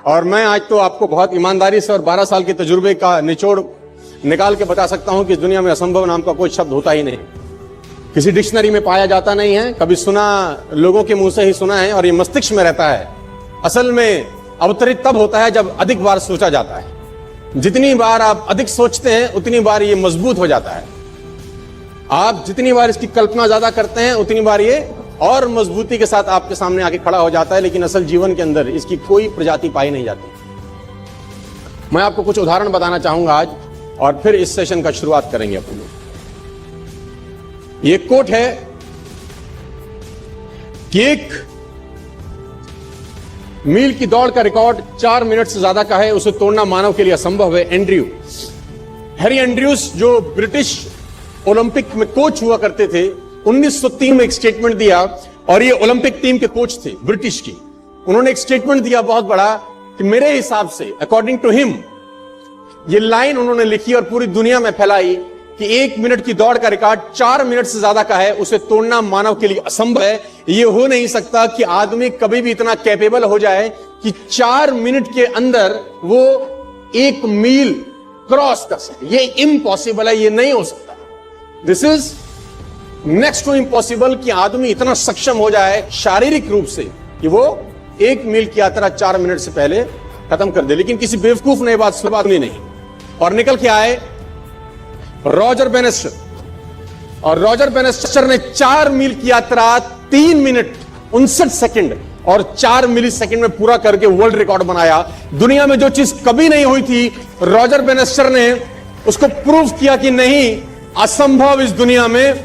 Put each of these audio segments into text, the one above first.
और मैं आज तो आपको बहुत ईमानदारी से और 12 साल के तजुर्बे का निचोड़ निकाल के बता सकता हूं कि इस दुनिया में असंभव नाम का कोई शब्द होता ही नहीं, किसी डिक्शनरी में पाया जाता नहीं है, कभी सुना लोगों के मुंह से ही सुना है, और ये मस्तिष्क में रहता है। असल में अवतरित तब होता है जब अधिक बार सोचा जाता है। जितनी बार आप अधिक सोचते हैं उतनी बार ये मजबूत हो जाता है। आप जितनी बार इसकी कल्पना ज्यादा करते हैं उतनी बार ये और मजबूती के साथ आपके सामने आके खड़ा हो जाता है, लेकिन असल जीवन के अंदर इसकी कोई प्रजाति पाई नहीं जाती। मैं आपको कुछ उदाहरण बताना चाहूंगा आज, और फिर इस सेशन का शुरुआत करेंगे अपन लोग। ये कोट है कि 1 मील की दौड़ का रिकॉर्ड 4 मिनट से ज्यादा का है, उसे तोड़ना मानव के लिए असंभव है। हैरी एंड्रयूज जो ब्रिटिश ओलंपिक में कोच हुआ करते थे, 1903 में एक स्टेटमेंट दिया, और ये ओलंपिक टीम के कोच थे ब्रिटिश की। उन्होंने एक स्टेटमेंट दिया बहुत बड़ा कि मेरे हिसाब से, अकॉर्डिंग टू हिम, ये लाइन उन्होंने लिखी और पूरी दुनिया में फैलाई कि 1 मिनट की दौड़ का रिकॉर्ड 4 मिनट से ज्यादा का है, उसे तोड़ना मानव के लिए असंभव है। ये हो नहीं सकता कि आदमी कभी भी इतना कैपेबल हो जाए कि 4 मिनट के अंदर वो 1 मील क्रॉस कर सके। ये इम्पॉसिबल है, ये नहीं हो सकता। This is next to impossible कि आदमी इतना सक्षम हो जाए शारीरिक रूप से कि वो 1 मील की यात्रा 4 मिनट से पहले खत्म कर दे। लेकिन किसी बेवकूफ ने बात सुनी नहीं, और निकल के आए रॉजर बेनेस्टर, और रॉजर बेनेस्टर ने 4 मील की यात्रा 3 मिनट 59 सेकंड और 4 मिली सेकंड में पूरा करके वर्ल्ड रिकॉर्ड बनाया। दुनिया में जो चीज कभी नहीं हुई थी, रॉजर बेनेस्टर ने उसको प्रूव किया कि नहीं, असंभव इस दुनिया में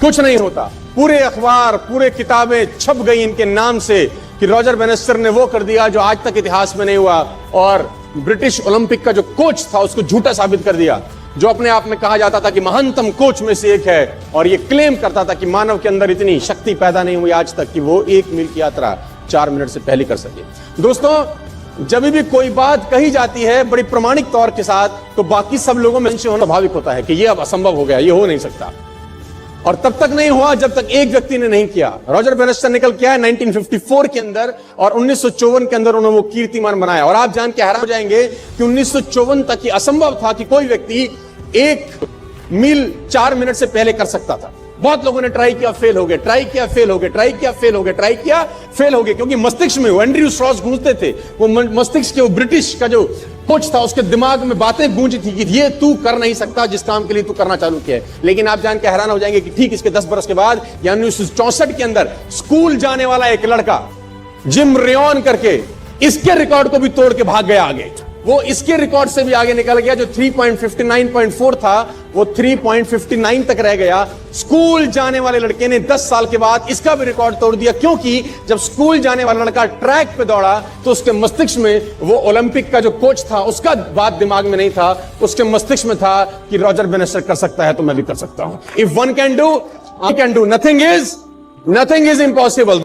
कुछ नहीं होता। पूरे अखबार, पूरे किताबें छप गई इनके नाम से कि रॉजर बेनेस्टर ने वो कर दिया जो आज तक इतिहास में नहीं हुआ, और ब्रिटिश ओलंपिक का जो कोच था उसको झूठा साबित कर दिया, जो अपने आप में कहा जाता था कि महानतम कोच में से एक है, और ये क्लेम करता था कि मानव के अंदर इतनी शक्ति पैदा नहीं हुई आज तक कि वो 1 मील की यात्रा 4 मिनट से पहले कर सके। दोस्तों, जब भी कोई बात कही जाती है बड़ी प्रमाणिक तौर के साथ, तो बाकी सब लोगों में होना स्वाभाविक होता है कि ये अब असंभव हो गया, ये हो नहीं सकता। और तब तक नहीं हुआ जब तक एक व्यक्ति ने नहीं किया। रॉजर बेनेस्टर निकल के आया 1954 के अंदर, और 1954 के अंदर उन्होंने वो कीर्तिमान बनाया। और आप जान के हैरान हो जाएंगे कि 1954 तक ये असंभव था कि कोई व्यक्ति 1 मील 4 मिनट से पहले कर सकता था। बहुत लोगों ने ट्राई किया, फेल हो गए, ट्राई किया, फेल हो गए, ट्राई किया, फेल हो गए, ट्राई किया, फेल हो गए, क्योंकि मस्तिष्क में वो एंड्रयू स्ट्रॉस गूंजते थे। वो मस्तिष्क के वो ब्रिटिश का जो कोच था, उसके दिमाग में बातें गूंजी थी कि ये तू कर नहीं सकता जिस काम के लिए तू करना चालू किया है। लेकिन आप जान के हैरान हो जाएंगे कि ठीक इसके 10 बरस के बाद, यानी 1964 के अंदर, स्कूल जाने वाला एक लड़का जिम रेयन करके इसके रिकॉर्ड को भी तोड़ के भाग गया आगे। वो इसके रिकॉर्ड से भी आगे निकल गया, जो 3.59.4 था वो 3.59 तक रह गया। स्कूल जाने वाले लड़के ने 10 साल के बाद इसका भी रिकॉर्ड तोड़ दिया, क्योंकि जब स्कूल जाने वाला लड़का ट्रैक पे दौड़ा तो उसके मस्तिष्क में वो ओलंपिक का जो कोच था उसका बात दिमाग में नहीं था, उसके मस्तिष्क में था कि रॉजर बेनेस्टर कर सकता है तो मैं भी कर सकता हूं। If one can do, I can do, nothing is impossible.